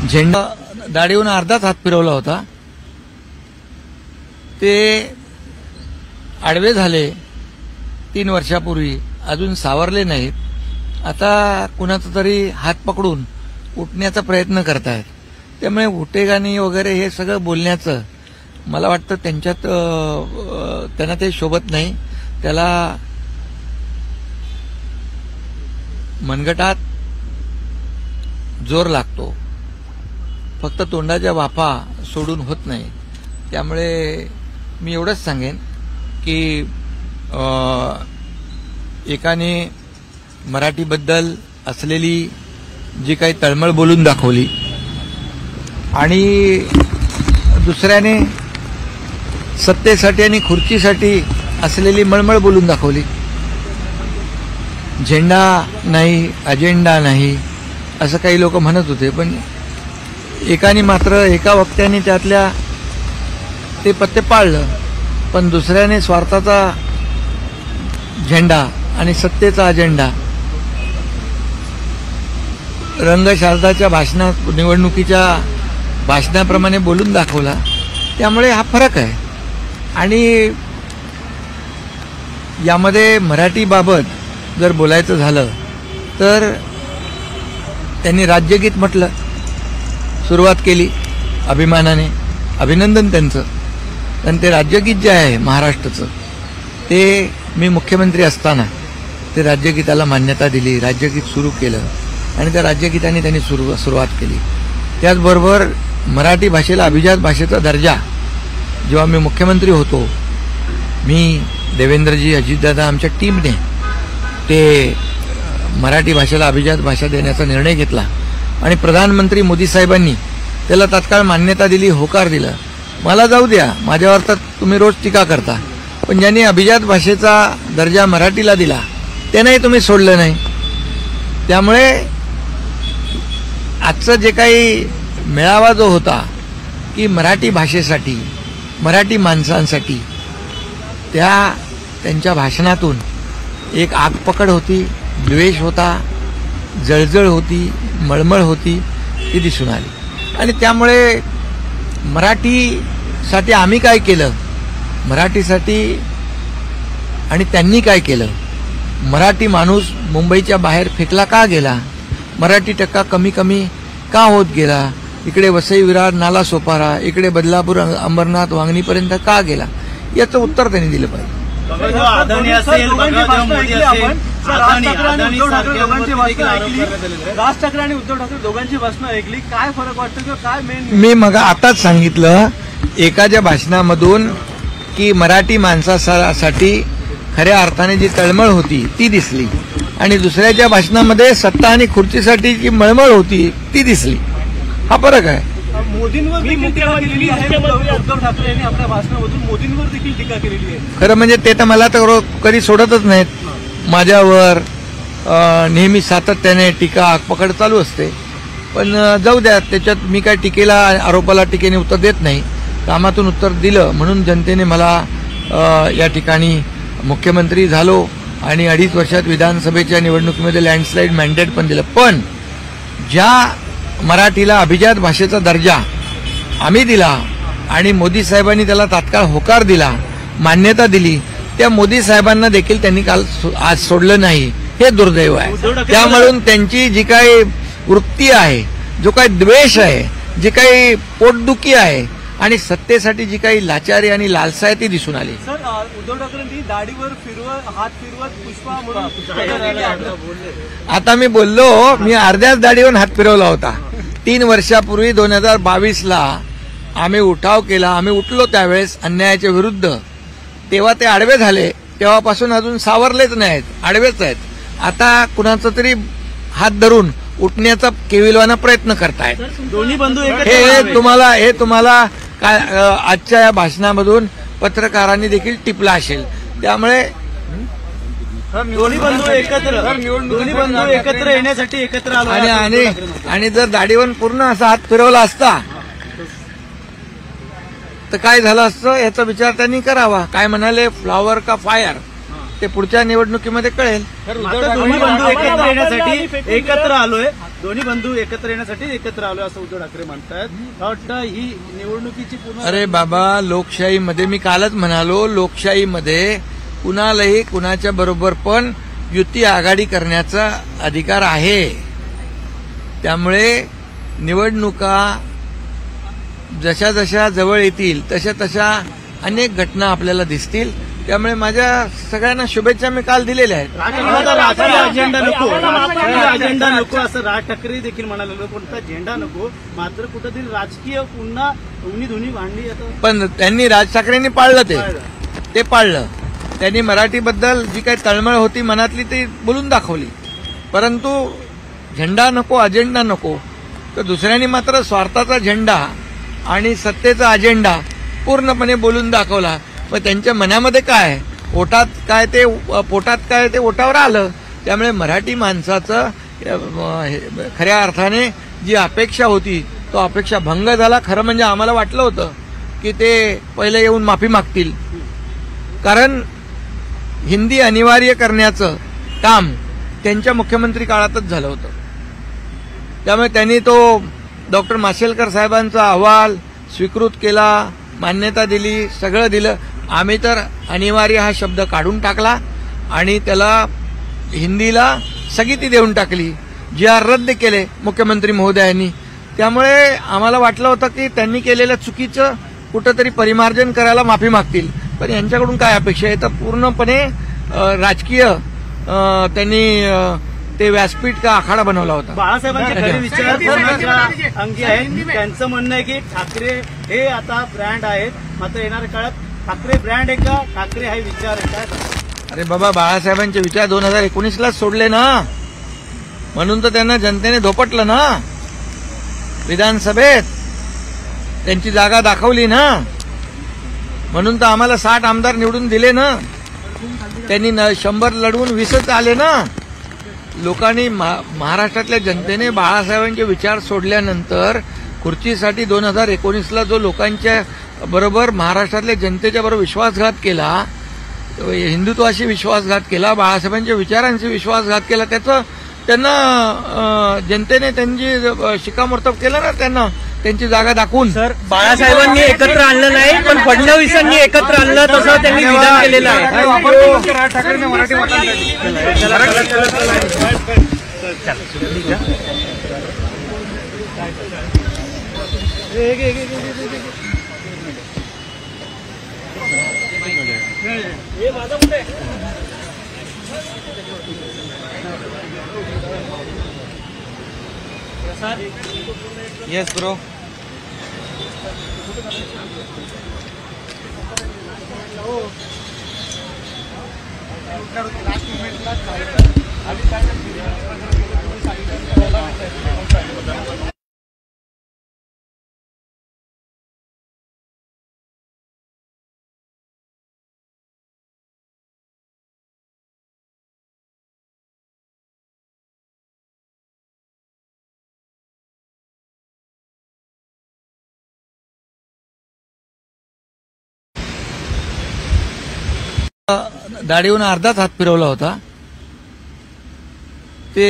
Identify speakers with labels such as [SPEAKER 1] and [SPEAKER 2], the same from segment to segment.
[SPEAKER 1] झेंडा दाढीहून अर्धाच हात फिरवला होता, ते आडवे झाले 3 वर्षापूर्वी, अजून सावरले नाहीत. आता कुणाचा तरी हात पकडून उठण्याचा प्रयत्न करतायत. त्यामुळे उठेगाणी वगैरे हे सगळं बोलण्याचं मला वाटतं त्यांना ते शोभत नाही. त्याला मनगटात जोर लागतो, फक्त तोंडाच्या वाफा सोडून होत नाही. त्यामुळे मी एवढंच सांगेन की एकाने मराठीबद्दल असलेली जी काही तळमळ बोलून दाखवली आणि दुसऱ्याने सत्तेसाठी आणि खुर्चीसाठी असलेली मळमळ बोलून दाखवली. झेंडा नाही, अजेंडा नाही असं काही लोक म्हणत होते, पण एकाने मात्र एका वक्त्याने त्यातल्या ते पत्ते पाळलं, पण दुसऱ्याने स्वार्थाचा झेंडा आणि सत्तेचा अजेंडा रंगशारदाच्या भाषणात निवडणुकीच्या भाषणाप्रमाणे बोलून दाखवला. त्यामुळे हा फरक आहे. आणि यामध्ये मराठीबाबत जर बोलायचं झालं तर त्यांनी राज्यगीत म्हटलं, सुरुवात केली अभिमानाने, अभिनंदन त्यांचं. पण ते राज्यगीत जे आहे महाराष्ट्राचं, ते मी मुख्यमंत्री असताना ते राज्यगीताला मान्यता दिली, राज्यगीत सुरू केलं आणि त्या राज्यगीताने त्यांनी सुरुवात केली. त्याचबरोबर मराठी भाषेला अभिजात भाषेचा दर्जा जेव्हा मी मुख्यमंत्री होतो, मी, देवेंद्रजी, अजितदादा, आमच्या टीमने ते मराठी भाषेला अभिजात भाषा देण्याचा निर्णय घेतला आणि प्रधानमंत्री मोदी साहेबांनी त्याला तात्काळ मान्यता दिली, होकार दिला. मला जाऊ द्या, माझ्यावर तर तुम्ही रोज टीका करता, पण ज्यांनी अभिजात भाषेचा दर्जा मराठीला दिला त्यानंही तुम्ही सोडलं नाही. त्यामुळे आजचं जे काही मेळावा जो होता की मराठी भाषेसाठी, मराठी माणसांसाठी, त्यांच्या भाषणातून एक आगपकड होती, द्वेष होता, जळजळ होती, मळमळ होती, ती दिसून आली. आणि त्यामुळे मराठीसाठी आम्ही काय केलं, मराठीसाठी आणि त्यांनी काय केलं, मराठी माणूस मुंबईच्या बाहेर फेकला का गेला, मराठी टक्का कमी कमी का होत गेला, इकडे वसई विरार नाला सोपारा, इकडे बदलापूर अंबरनाथ वांगणीपर्यंत का गेला, याचं उत्तर त्यांनी दिलं पाहिजे.
[SPEAKER 2] राज ठाकरे आणि उद्धव ठाकरे दोघांची भाषणं ऐकली, काय फरक वाटतं किंवा काय मेन?
[SPEAKER 1] मी मग आताच सांगितलं एकाच्या भाषणामधून की मराठी माणसासाठी खऱ्या अर्थाने जी तळमळ होती ती दिसली आणि दुसऱ्याच्या भाषणामध्ये सत्ता आणि खुर्चीसाठी जी मळमळ होती ती दिसली. हा फरक आहे.
[SPEAKER 2] मोदींवर देखील टीका केलेली आहे. उद्धव ठाकरे यांनी आपल्या भाषणामधून मोदींवर देखील टीका केलेली आहे.
[SPEAKER 1] खरं म्हणजे ते तर मला तर कधी सोडतच नाहीत. माझ्यावर नेहमी सातत्याने टीका पकड चालू असते. पण जाऊ द्या, त्याच्यात मी काय टीकेला आरोपाला टीकेने उत्तर देत नाही. कामातून उत्तर दिलं म्हणून जनतेने मला या ठिकाणी मुख्यमंत्री झालो आणि 2.5 वर्षात विधानसभेच्या निवडणुकीमध्ये लँडस्लाईड मॅन्डेट पण दिलं. पण ज्या मराठीला अभिजात भाषेचा दर्जा आम्ही दिला आणि मोदी साहेबांनी त्याला तात्काळ होकार दिला, मान्यता दिली, त्या मोदी साहेबांना देखील त्यांनी काल आज सोडलं नाही. हे दुर्दैव आहे. त्यामुळे त्यांची जी काही वृत्ती आहे, जो काही द्वेष आहे, जी काही पोटदुखी आहे आणि सत्तेसाठी जी काही लाचारी आणि लालसा आहे ती दिसून आली.
[SPEAKER 2] सर, उद्धव ठाकरेंनी दाढीवर हात फिरवत पुष्पा म्हणून
[SPEAKER 1] आता मी बोललो, मी अर्ध्याच दाढीवर हात फिरवला होता. 3 वर्षापूर्वी 2022ला आम्ही उठाव केला, आम्ही उठलो त्यावेळेस अन्यायाच्या विरुद्ध. तेव्हा ते आडवे झाले, तेव्हापासून अजून सावरलेच नाहीत, आडवेच आहेत. आता कुणाचा तरी हात धरून उठण्याचा केविलवाना प्रयत्न करतायत.
[SPEAKER 2] दोन्ही बंधू
[SPEAKER 1] हे तुम्हाला काय आजच्या या भाषणामधून पत्रकारांनी देखील टिपला असेल. त्यामुळे
[SPEAKER 2] दोन्ही बंधू एकत्र येण्यासाठी एकत्र आलो
[SPEAKER 1] आणि जर दाढीवर पूर्ण असा हात फिरवला असता तर काय झालं असतं याचा विचार त्यांनी करावा. काय म्हणाले, फ्लॉवर का फायर, ते पुढच्या निवडणुकीमध्ये कळेल.
[SPEAKER 2] दोन्ही बंधू एकत्र येण्यासाठी एकत्र आलोय. दोन्ही बंधू एकत्र येण्यासाठी एकत्र आलो असं उद्धव ठाकरे म्हणतात. मला वाटतं ही निवडणुकीची पूर्ण
[SPEAKER 1] अरे बाबा, लोकशाहीमध्ये मी कालच म्हणालो, लोकशाहीमध्ये कुणालाही कुणाच्या बरोबर पण युती आघाडी करण्याचा अधिकार आहे. त्यामुळे निवडणुका जशा जशा जवळ येतील तशा तशा अनेक घटना आपल्याला दिसतील. त्यामुळे माझ्या सगळ्यांना शुभेच्छा मी काल दिलेल्या आहेत.
[SPEAKER 2] राजकीय अजेंडा नको, राजकीय अजेंडा नको असं राज ठाकरे देखील म्हणाले. कोणता झेंडा नको, मात्र कुठेतरी राजकीय पुन्हा धुनी भांडली.
[SPEAKER 1] पण त्यांनी राज ठाकरेंनी पाळलं, ते पाळलं. त्यांनी मराठीबद्दल जी काही तळमळ होती मनातली ती बोलून दाखवली. परंतु झेंडा नको, अजेंडा नको, तर दुसऱ्यांनी मात्र स्वार्थाचा झेंडा आणि सत्तेचा अजेंडा पूर्णपणे बोलून दाखवला. मग त्यांच्या मनामध्ये काय, पोटात काय ते ओटावर आलं. त्यामुळे मराठी माणसाचं खऱ्या अर्थाने जी अपेक्षा होती तो अपेक्षा भंग झाला. खरं म्हणजे आम्हाला वाटलं होतं की ते पहिले येऊन माफी मागतील, कारण हिंदी अनिवार्य करण्याचं काम त्यांच्या मुख्यमंत्री काळातच झालं होतं. त्यामुळे त्यांनी तो डॉक्टर माशेलकर साहेबांचा अहवाल स्वीकृत केला, मान्यता दिली, सगळं दिलं. आम्ही तर अनिवार्य हा शब्द काढून टाकला आणि त्याला हिंदीला स्थगिती देऊन टाकली. GR रद्द केले मुख्यमंत्री महोदयांनी. त्यामुळे आम्हाला वाटलं होतं की त्यांनी केलेल्या चुकीचं कुठंतरी परिमार्जन करायला माफी मागतील. पण यांच्याकडून काय अपेक्षा आहे, तर पूर्णपणे राजकीय त्यांनी ते व्यासपीठ का आखाडा बनवला होता.
[SPEAKER 2] बाळासाहेबांचे खरे विचार अंगी आहेत. त्यांचं म्हणणं आहे की ठाकरे हे आता ब्रँड आहेत, मात्र येणाऱ्या काळात ठाकरे ब्रँड आहे का, ठाकरे हा विचार आहे का?
[SPEAKER 1] अरे बाबा, बाळासाहेबांचे विचार 2019लाच सोडले ना, म्हणून तर त्यांना जनतेने धोपटलं ना. विधानसभेत त्यांची जागा दाखवली ना, म्हणून तर आम्हाला 60 आमदार निवडून दिले ना. त्यांनी 100 लढवून 20च आले ना. लोकांनी महाराष्ट्रातल्या जनतेने बाळासाहेबांचे विचार सोडल्यानंतर खुर्चीसाठी 2019ला जो लोकांच्या बरोबर महाराष्ट्रातल्या जनतेच्या बरोबर विश्वासघात केला, हिंदुत्वाशी विश्वासघात केला, बाळासाहेबांच्या विचारांशी विश्वासघात केला, त्याचं त्यांना जनतेने त्यांची शिक्कामोर्तब केलं ना. त्यांना त्यांची जागा दाखवून.
[SPEAKER 2] सर, बाळासाहेबांनी एकत्र आणलं नाही, पण फडणवीसांनी एकत्र आणलं तसं त्यांनी विधान केलेलं आहे. राज ठाकरेंनी मराठी
[SPEAKER 1] येस ब्रो. दाढीहून अर्धाच हात फिरवला होता, ते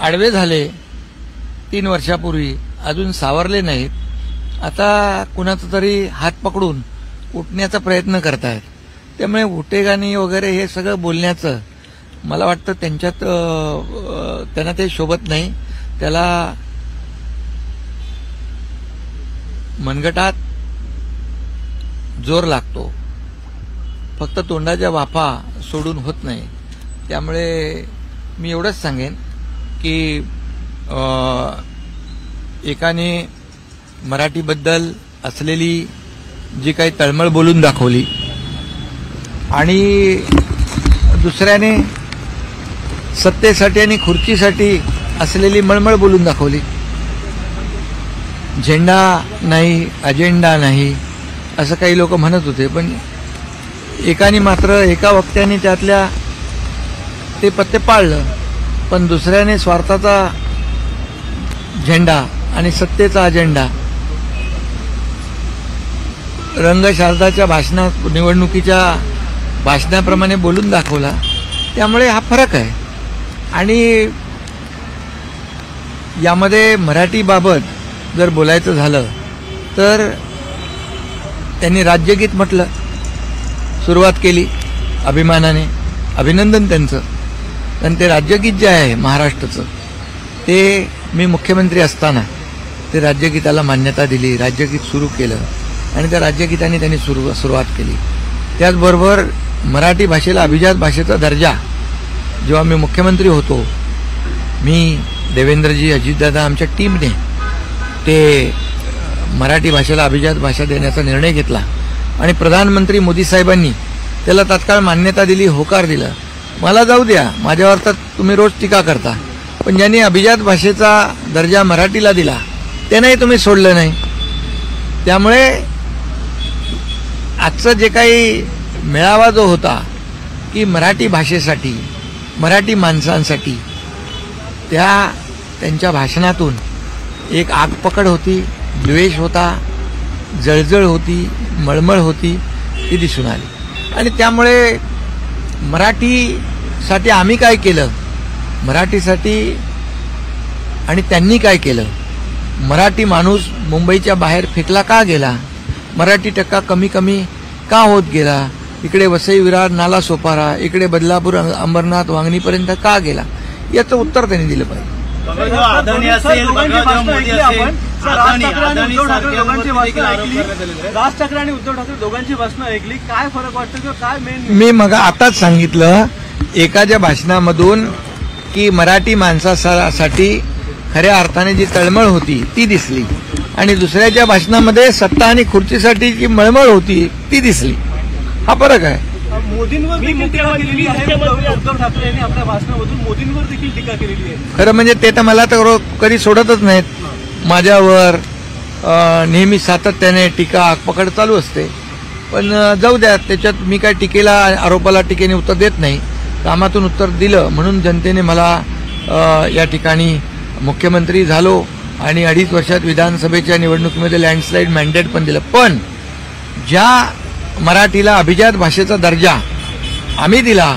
[SPEAKER 1] आडवे झाले 3 वर्षापूर्वी, अजून सावरले नाहीत. आता कुणाचा तरी हात पकडून उठण्याचा प्रयत्न करतायत. त्यामुळे उटेगाणी वगैरे हे सगळं बोलण्याचं मला वाटतं त्यांच्यात त्यांना ते शोभत नाही. त्याला मनगटात जोर लागतो, फक्त तोंडाच्या वाफा सोडून होत नाही. त्यामुळे मी एवढंच सांगेन की एकाने मराठीबद्दल असलेली जी काही तळमळ बोलून दाखवली आणि दुसऱ्याने सत्तेसाठी आणि खुर्चीसाठी असलेली मळमळ बोलून दाखवली. झेंडा नाही, अजेंडा नाही असं काही लोक म्हणत होते, पण एकाने मात्र एका वक्त्याने त्यातल्या ते पत्ते पाळलं, पण दुसऱ्याने स्वार्थाचा झेंडा आणि सत्तेचा अजेंडा रंगशारदाच्या भाषणात, निवडणुकीच्या भाषणाप्रमाणे बोलून दाखवला. त्यामुळे हा फरक आहे. आणि यामध्ये मराठीबाबत जर बोलायचं झालं तर त्यांनी राज्यगीत म्हटलं, सुरुवात केली अभिमानाने, अभिनंदन त्यांचं. पण ते राज्यगीत जे आहे महाराष्ट्राचं, ते मी मुख्यमंत्री असताना ते राज्यगीताला मान्यता दिली, राज्यगीत सुरू केलं आणि त्या राज्यगीताने त्यांनी सुरुवात केली. त्याचबरोबर मराठी भाषेला अभिजात भाषेचा दर्जा जेव्हा मी मुख्यमंत्री होतो, मी, देवेंद्रजी, अजितदादा, आमच्या टीमने ते मराठी भाषेला अभिजात भाषा देण्याचा निर्णय घेतला आणि प्रधानमंत्री मोदी साहेबांनी त्याला तात्काळ मान्यता दिली, होकार दिला. मला जाऊ द्या, माझ्यावर तर तुम्ही रोज टीका करता, पण ज्यांनी अभिजात भाषेचा दर्जा मराठीला दिला त्यांनाही तुम्ही सोडलं नाही. त्यामुळे आजचं जे काही मेळावा जो होता की मराठी भाषेसाठी, मराठी माणसांसाठी, त्यांच्या भाषणातून एक आगपकड होती, द्वेष होता, जळजळ होती, मळमळ होती, ती दिसून आली. आणि त्यामुळे मराठीसाठी आम्ही काय केलं, मराठीसाठी आणि त्यांनी काय केलं, मराठी माणूस मुंबईच्या बाहेर फेकला का गेला, मराठी टक्का कमी कमी का होत गेला, इकडे वसई विरार नाला सोपारा, इकडे बदलापूर अंबरनाथ वांगणीपर्यंत का गेला, याचं उत्तर त्यांनी दिलं पाहिजे.
[SPEAKER 2] राज ठाकरे आणि उद्धव ठाकरे दोघांची भाषणं ऐकली, काय फरक वाटतं किंवा काय मेन?
[SPEAKER 1] मी मग आताच सांगितलं एकाच्या भाषणामधून की मराठी माणसासाठी खऱ्या अर्थाने जी तळमळ होती ती दिसली आणि दुसऱ्याच्या भाषणामध्ये सत्ता आणि खुर्चीसाठी जी मळमळ होती ती दिसली. हा फरक आहे.
[SPEAKER 2] मोदींवर देखील टीका केलेली आहे. उद्धव ठाकरे यांनी आपल्या भाषणामधून मोदींवर देखील टीका केलेली आहे.
[SPEAKER 1] खरं म्हणजे ते तर मला तर कधी सोडतच नाहीत. माझ्यावर नेहमी सातत्याने टीका पकड चालू असते. पण जाऊ द्या, त्याच्यात मी काय टीकेला आरोपाला टीकेने उत्तर देत नाही. कामातून उत्तर दिलं म्हणून जनतेने मला या ठिकाणी मुख्यमंत्री झालो आणि 2.5 वर्षात विधानसभेच्या निवडणुकीमध्ये लँडस्लाईड मॅन्डेट पण दिलं. पण ज्या मराठीला अभिजात भाषेचा दर्जा आम्ही दिला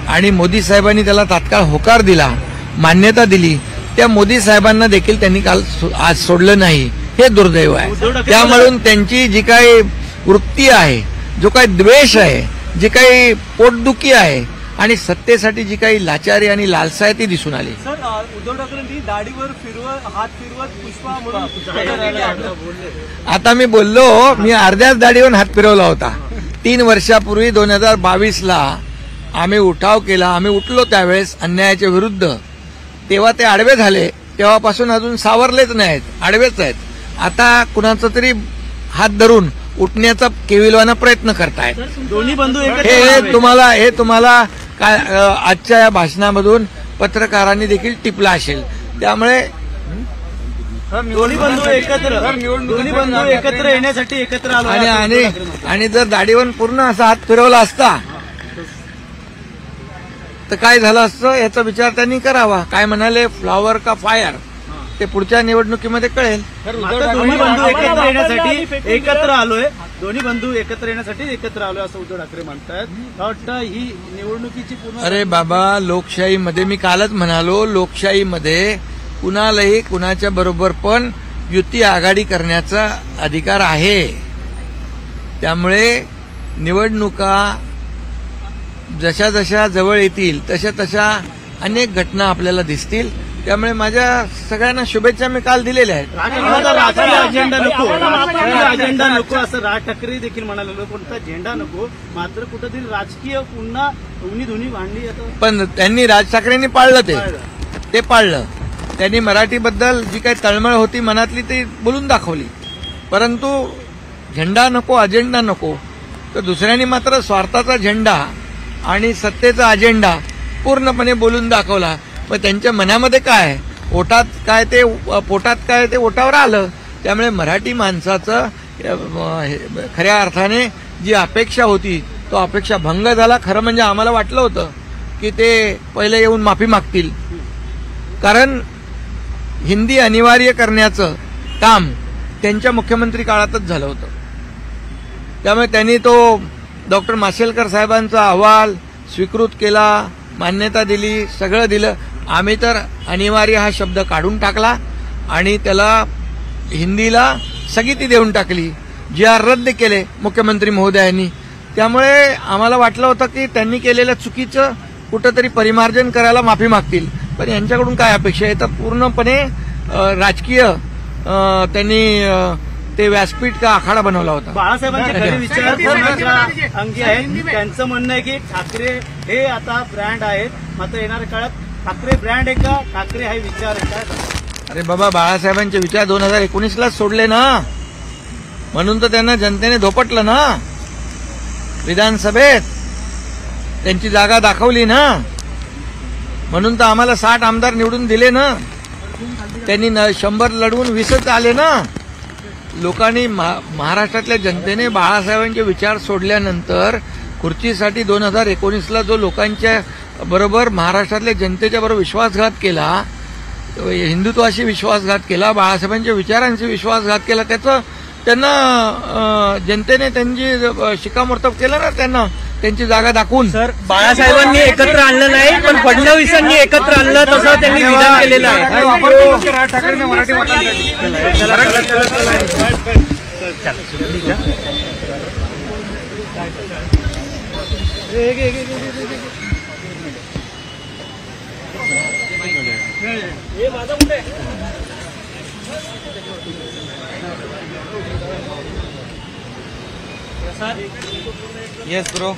[SPEAKER 1] आणि मोदी साहेबांनी त्याला तात्काळ होकार दिला, मान्यता दिली, त्या मोदी साहेबांना देखील त्यांनी काल आज सोडलं नाही. हे दुर्दैव आहे. त्यामुळे त्यांची जी काही वृत्ती आहे, जो काही द्वेष आहे, जी काही पोटदुखी आहे आणि सत्तेसाठी जी काही लाचारी आणि लालसा आहे ती दिसून आली.
[SPEAKER 2] सर, उद्धव ठाकरेंनी दाढीवर हात फिरवत पुष्पा म्हणून
[SPEAKER 1] आता मी बोललो, मी अर्ध्याच दाढीवर हात फिरवला होता. 3 वर्षापूर्वी 2022ला आम्ही उठाव केला. आम्ही उठलो त्यावेळेस अन्यायाच्या विरुद्ध. तेव्हा ते आडवे झाले, तेव्हापासून अजून सावरलेच नाहीत, आडवेच आहेत. आता कुणाचा तरी हात धरून उठण्याचा केविलवाना प्रयत्न करतायत.
[SPEAKER 2] दोन्ही बंधू
[SPEAKER 1] हे तुम्हाला काय आजच्या या भाषणामधून पत्रकारांनी देखील टिपला असेल. त्यामुळे
[SPEAKER 2] दोन्ही बंधू एकत्र येण्यासाठी एकत्र आलो
[SPEAKER 1] आणि जर दाढीवर पूर्ण असा हात फिरवला असता तर काय झालं असतं याचा विचार त्यांनी करावा. काय म्हणाले, फ्लॉवर का फायर, ते पुढच्या निवडणुकीमध्ये कळेल.
[SPEAKER 2] दोन्ही बंधू एकत्र येण्यासाठी एकत्र आलोय, दोन्ही बंधू एकत्र येण्यासाठी एकत्र आलोय असं उद्धव ठाकरे म्हणतात. वाटतं ही निवडणुकीची पूर्ण.
[SPEAKER 1] अरे बाबा, लोकशाहीमध्ये मी कालच म्हणालो, लोकशाहीमध्ये कुणालाही कुणाच्या बरोबर पण युती आघाडी करण्याचा अधिकार आहे. त्यामुळे निवडणुका जशा जशा जवळ येतील तशा तशा अनेक घटना आपल्याला दिसतील. त्यामुळे माझ्या सगळ्यांना शुभेच्छा मी काल दिलेल्या आहेत.
[SPEAKER 2] राजकीय अजेंडा नको असं राज ठाकरे देखील म्हणाले. कोणता झेंडा नको, मात्र कुठेतरी राजकीय पुन्हा उन्ही भांडली.
[SPEAKER 1] पण त्यांनी राज ठाकरेंनी पाळलं, ते पाळलं. त्यांनी मराठीबद्दल जी काही तळमळ होती मनातली ती बोलून दाखवली. परंतु झेंडा नको, अजेंडा नको, तर दुसऱ्यांनी मात्र स्वार्थाचा झेंडा आणि सत्तेचा अजेंडा पूर्णपणे बोलून दाखवला. पण त्यांच्या मनामध्ये काय, पोटात काय ते ओटावर आलं. त्यामुळे मराठी माणसाचं खऱ्या अर्थाने जी अपेक्षा होती तो अपेक्षा भंग झाला. खरं म्हणजे आम्हाला वाटलं होतं की ते पहिले येऊन माफी मागतील, कारण हिंदी अनिवार्य करण्याचं काम त्यांच्या मुख्यमंत्री काळातच झालं होतं. त्यामुळे त्यांनी तो डॉक्टर माशेलकर साहेबांचा अहवाल स्वीकृत केला, मान्यता दिली, सगळं दिलं. आम्ही तर अनिवार्य हा शब्द काढून टाकला आणि त्याला हिंदीला स्थगिती देऊन टाकली, जी आर रद्द केले मुख्यमंत्री महोदयांनी. त्यामुळे आम्हाला वाटलं होतं की त्यांनी केलेल्या चुकीचं कुठंतरी परिमार्जन करायला माफी मागतील, पण यांच्याकडून काय अपेक्षा आहे? तर पूर्णपणे राजकीय त्यांनी ते व्यासपीठ का आखाडा बनवला होता.
[SPEAKER 2] बाळासाहेबांचे खरे विचार अंगी आहेत. त्यांचं म्हणणं आहे की ठाकरे हे आता ब्रँड आहेत, मात्र येणाऱ्या काळात ठाकरे ब्रँड आहे का, ठाकरे हा विचार आहे काय?
[SPEAKER 1] अरे बाबा, बाळासाहेबांचे विचार 2019लाच सोडले ना, म्हणून तर त्यांना जनतेने धोपटलं ना विधानसभेत, त्यांची जागा दाखवली ना, म्हणून तर आम्हाला 60 आमदार निवडून दिले ना. त्यांनी 100 लढवून 20च आले ना. लोकांनी महाराष्ट्रातल्या जनतेने बाळासाहेबांचे विचार सोडल्यानंतर खुर्चीसाठी 2019ला जो लोकांच्या बरोबर महाराष्ट्रातल्या जनतेच्या बरोबर विश्वासघात केला, हिंदुत्वाशी विश्वासघात केला, बाळासाहेबांच्या विचारांशी विश्वासघात केला, त्याचं त्यांना जनतेने त्यांची शिक्कामोर्तब केलं ना, त्यांना त्यांची जागा दाखवून.
[SPEAKER 3] सर, बाळासाहेबांनी एकत्र आणलं नाही, पण फडणवीसांनी एकत्र आणलं, तसं त्यांनी विधान केलेलं आहे.
[SPEAKER 1] ठाकरेंनी मराठी
[SPEAKER 3] येस ब्रो.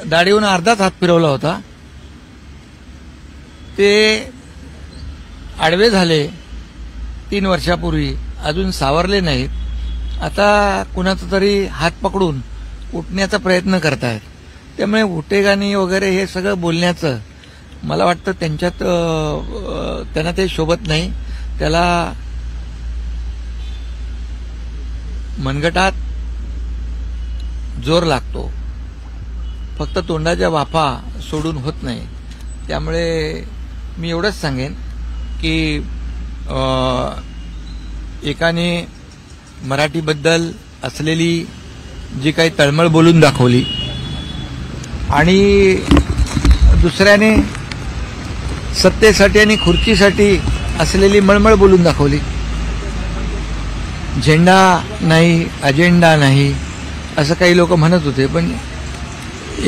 [SPEAKER 1] दाढीहून अर्धाच हात फिरवला होता, ते आडवे झाले 3 वर्षापूर्वी, अजून सावरले नाहीत. आता कुणाचा तरी हात पकडून उठण्याचा प्रयत्न करतायत. त्यामुळे उटेगाणी वगैरे हे सगळं बोलण्याचं मला वाटतं त्यांच्यात त्यांना ते शोभत नाही. त्याला मनगटात जोर लागतो, फक्त तोंडाच्या वाफा सोडून होत नाही. त्यामुळे मी एवढंच सांगेन की एकाने मराठीबद्दल असलेली जी काही तळमळ बोलून दाखवली आणि दुसऱ्याने सत्तेसाठी आणि खुर्चीसाठी असलेली मळमळ बोलून दाखवली. झेंडा नाही, अजेंडा नाही असं काही लोक म्हणत होते, पण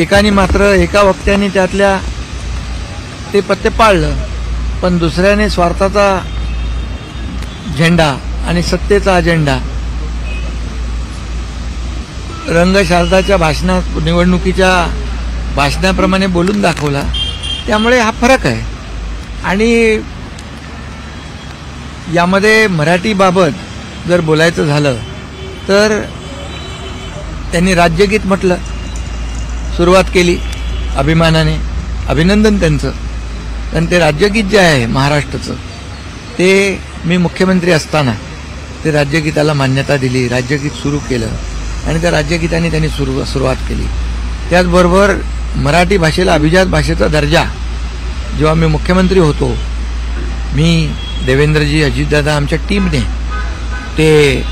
[SPEAKER 1] एकाने मात्र एका वक्त्याने त्यातल्या ते पत्ते पाळलं, पण दुसऱ्याने स्वार्थाचा झेंडा आणि सत्तेचा अजेंडा रंगशारदाच्या भाषणात, निवडणुकीच्या भाषणाप्रमाणे बोलून दाखवला. त्यामुळे हा फरक आहे. आणि यामध्ये मराठीबाबत जर बोलायचं झालं तर त्यांनी राज्यगीत म्हटलं, सुरुवात केली अभिमानाने, अभिनंदन त्यांचं. पण ते राज्यगीत जे आहे महाराष्ट्राचं, ते मी मुख्यमंत्री असताना ते राज्यगीताला मान्यता दिली, राज्यगीत सुरू केलं आणि त्या राज्यगीताने त्यांनी सुरुवात केली. त्याचबरोबर मराठी भाषेला अभिजात भाषेचा दर्जा जेव्हा मी मुख्यमंत्री होतो, मी, देवेंद्रजी, अजितदादा, आमच्या टीमने ते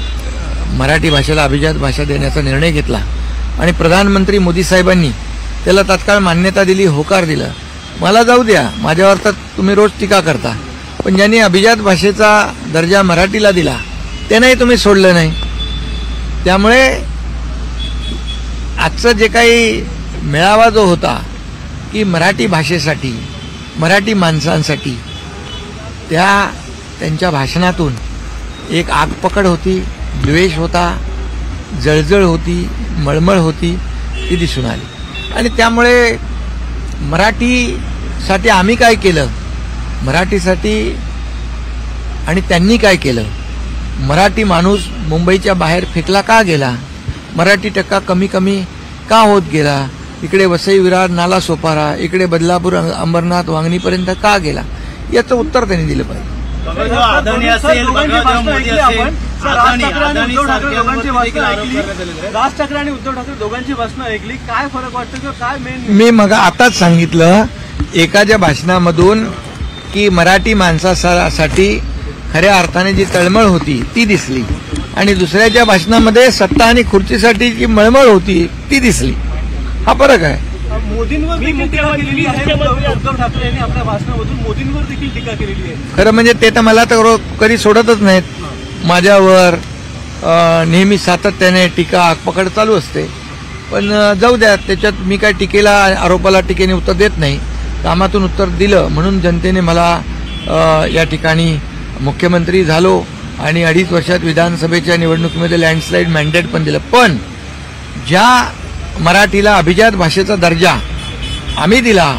[SPEAKER 1] मराठी भाषेला अभिजात भाषा देण्याचा निर्णय घेतला आणि प्रधानमंत्री मोदी साहेबांनी त्याला तात्काळ मान्यता दिली, होकार दिला. मला जाऊ द्या, माझ्यावर तर तुम्ही रोज टीका करता, पण ज्यांनी अभिजात भाषेचा दर्जा मराठीला दिला त्यांनाही तुम्ही सोडलं नाही. त्यामुळे आजचं जे काही मेळावा जो होता की मराठी भाषेसाठी, मराठी माणसांसाठी, त्यांच्या भाषणातून एक आगपकड होती, द्वेष होता, जळजळ होती, मळमळ होती, ती दिसून आली. आणि त्यामुळे मराठीसाठी आम्ही काय केलं, मराठीसाठी आणि त्यांनी काय केलं, मराठी माणूस मुंबईच्या बाहेर फेकला का गेला, मराठी टक्का कमी कमी का होत गेला, इकडे वसई विरार नाला सोपारा, इकडे बदलापूर अंबरनाथ वांगणीपर्यंत का गेला, याचं उत्तर त्यांनी दिलं पाहिजे.
[SPEAKER 2] अदानी असेल, मोदी असेल, राज ठाकरे आणि उद्धव ठाकरे दोघांची भाषणं ऐकली, काय फरक वाटतं किंवा काय मेन?
[SPEAKER 1] मी मग आताच सांगितलं एकाच्या भाषणामधून की मराठी माणसासाठी खऱ्या अर्थाने जी तळमळ होती ती दिसली, आणि दुसऱ्याच्या भाषणामध्ये सत्ता आणि खुर्चीसाठी जी मळमळ होती ती दिसली. हा फरक आहे.
[SPEAKER 2] मोदींवर देखील टीका केलेली आहे. उद्धव ठाकरे यांनी आपल्या भाषणामधून मोदींवर देखील टीका केलेली आहे.
[SPEAKER 1] खरं म्हणजे ते तर मला तर कधी सोडतच नाहीत. माझ्यावर नेहमी सातत्याने टीका आगपकड चालू असते, पण जाऊ द्या, त्याच्यात मी काय टीकेला आरोपाला टीकेने उत्तर देत नाही. कामातून उत्तर दिलं म्हणून जनतेने मला या ठिकाणी मुख्यमंत्री झालो आणि 2.5 वर्षात विधानसभेच्या निवडणुकीमध्ये लँडस्लाईड मॅन्डेट पण दिलं. पण ज्या मराठीला अभिजात भाषेचा दर्जा आम्ही दिला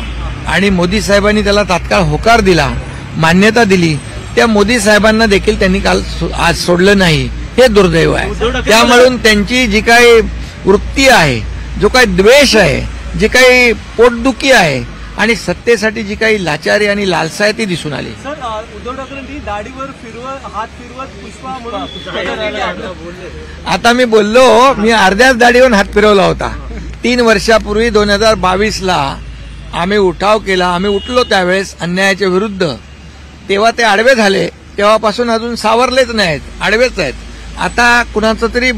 [SPEAKER 1] आणि मोदी साहेबांनी त्याला तात्काळ होकार दिला, मान्यता दिली, त्या मोदी साहेबांना देखील त्यांनी काल आज सोडलं नाही, हे दुर्दैव आहे. त्यामुळे त्यांची जी काही वृत्ती आहे, जो काही द्वेष आहे, जी काही पोटदुखी आहे आणि सत्तेसाठी जी काही लाचारी आणि लालसा आहे ती दिसून आली.
[SPEAKER 2] सर, उद्धव ठाकरेंनी दाढीवर हात फिरवत पुष्पा
[SPEAKER 1] आता मी बोललो, मी अर्ध्याच दाढीवर हात फिरवला होता. 3 वर्षापूर्वी 2022ला आम्ही उठाव केला, आम्ही उठलो त्यावेळेस अन्यायाच्या विरुद्ध. तेव्हा ते आडवे झाले, तेव्हापासून अजून सावरलेच नाहीत, आडवेच आहेत. आता कुणाचा तरी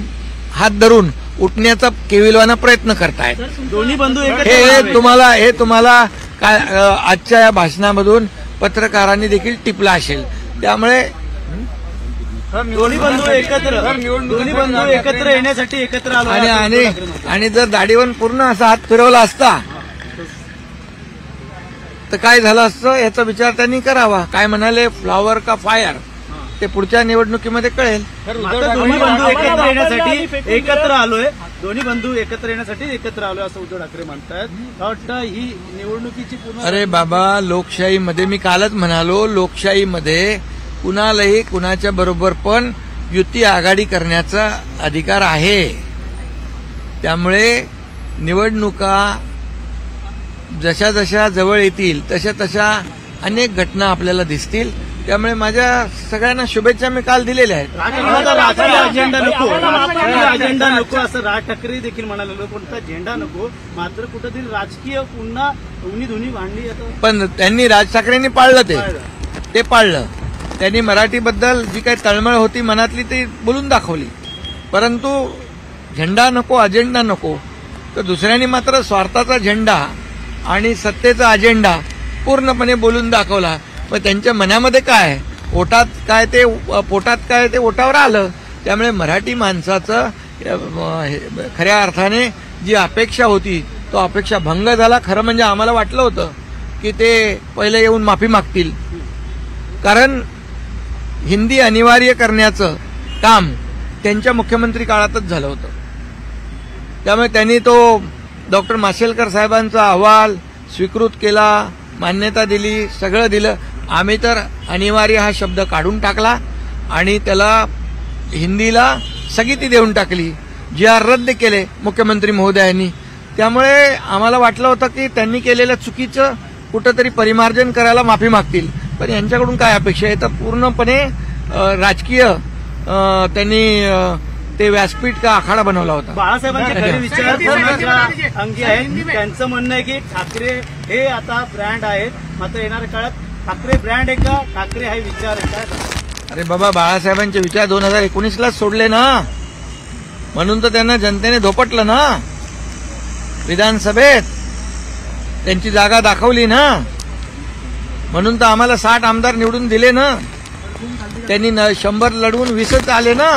[SPEAKER 1] हात धरून उठण्याचा केविलवाना प्रयत्न करतायत.
[SPEAKER 2] दोन्ही बंधू
[SPEAKER 1] हे तुम्हाला काय आजच्या या भाषणामधून पत्रकारांनी देखील टिपलं असेल. त्यामुळे
[SPEAKER 2] दोन्ही बंधू एकत्र येण्यासाठी एकत्र आलो
[SPEAKER 1] आणि जर दाढीवर पूर्ण असा हात फिरवला असता तर काय झालं असतं याचा विचार त्यांनी करावा. काय म्हणाले, फ्लॉवर का फायर, ते पुढच्या निवडणुकीमध्ये कळेल.
[SPEAKER 2] दोन्ही बंधू एकत्र येण्यासाठी एकत्र आलोय, दोन्ही बंधू एकत्र येण्यासाठी एकत्र आलोय असं उद्धव ठाकरे म्हणतात. वाटतं ही निवडणुकीची पूर्ण.
[SPEAKER 1] अरे बाबा, लोकशाहीमध्ये मी कालच म्हणालो, लोकशाहीमध्ये कुणालाही कुणाच्या बरोबर पण युती आघाडी करण्याचा अधिकार आहे. त्यामुळे निवडणुका जशा जशा जवळ येतील तशा तशा अनेक घटना आपल्याला दिसतील. त्यामुळे माझ्या सगळ्यांना शुभेच्छा मी काल दिलेल्या आहेत.
[SPEAKER 2] राजकीय अजेंडा नको असं राज ठाकरे देखील म्हणाले, कोणता झेंडा नको, मात्र कुठेतरी राजकीय पुन्हा उन्ही भांडली.
[SPEAKER 1] पण त्यांनी राज ठाकरेंनी पाळलं, ते पाळलं. त्यांनी मराठीबद्दल जी काही तळमळ होती मनातली ती बोलून दाखवली. परंतु झेंडा नको, अजेंडा नको, तर दुसऱ्यांनी मात्र स्वार्थाचा झेंडा आणि सत्तेचा अजेंडा पूर्णपणे बोलून दाखवला. पण त्यांच्या मनामध्ये काय, पोटात काय ते ओटावर आलं. त्यामुळे मराठी माणसाचं खऱ्या अर्थाने जी अपेक्षा होती तो अपेक्षा भंग झाला. खरं म्हणजे आम्हाला वाटलं होतं की ते पहिले येऊन माफी मागतील, कारण हिंदी अनिवार्य करण्याचं काम त्यांच्या मुख्यमंत्री काळातच झालं होतं. त्यामुळे त्यांनी तो डॉक्टर माशेलकर साहेबांचा अहवाल स्वीकृत केला, मान्यता दिली, सगळं दिलं. आम्ही तर अनिवार्य हा शब्द काढून टाकला आणि त्याला हिंदीला स्थगिती देऊन टाकली. GR रद्द केले मुख्यमंत्री महोदयांनी. त्यामुळे आम्हाला वाटलं होतं की त्यांनी केलेल्या चुकीचं कुठंतरी परिमार्जन करायला माफी मागतील. पण यांच्याकडून काय अपेक्षा आहे, तर पूर्णपणे राजकीय त्यांनी ते व्यासपीठ का आखाडा बनवला होता.
[SPEAKER 2] बाळासाहेबांचे खरे विचार अंगी आहेत. त्यांचं म्हणणं आहे की ठाकरे हे आता ब्रँड आहेत, मात्र येणाऱ्या काळात ठाकरे ब्रँड आहे का, ठाकरे हा विचार आहे काय?
[SPEAKER 1] अरे बाबा, बाळासाहेबांचे विचार 2019लाच सोडले ना, म्हणून तर त्यांना जनतेने धोपटलं ना, विधानसभेत त्यांची जागा दाखवली ना, म्हणून तर आम्हाला 60 आमदार निवडून दिले ना. त्यांनी 100 लढवून 20च आले ना.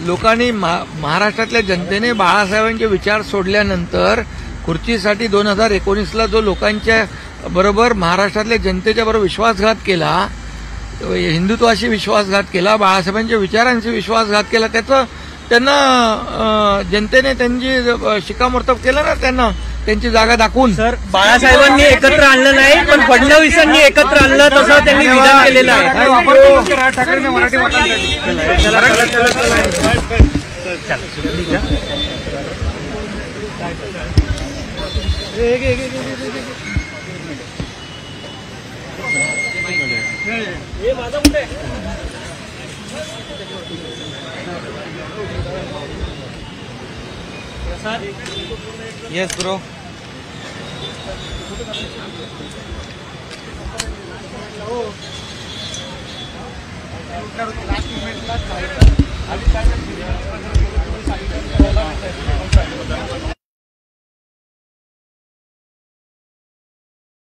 [SPEAKER 1] लोकांनी महाराष्ट्रातल्या जनतेने बाळासाहेबांचे विचार सोडल्यानंतर खुर्चीसाठी 2019ला जो लोकांच्या बरोबर महाराष्ट्रातल्या जनतेच्या बरोबर विश्वासघात केला, हिंदुत्वाशी विश्वासघात केला, बाळासाहेबांच्या विचारांशी विश्वासघात केला, त्याचं त्यांना जनतेने त्यांची शिक्कामोर्तब केलं ना, त्यांना त्यांची जागा दाखवून.
[SPEAKER 3] सर, बाळासाहेबांनी एकत्र आणलं नाही पण फडणवीसांनी एकत्र आणलं तसं त्यांनी विधान केलेलं आहे.
[SPEAKER 1] Yes bro.
[SPEAKER 4] लास्ट इव्हेंटला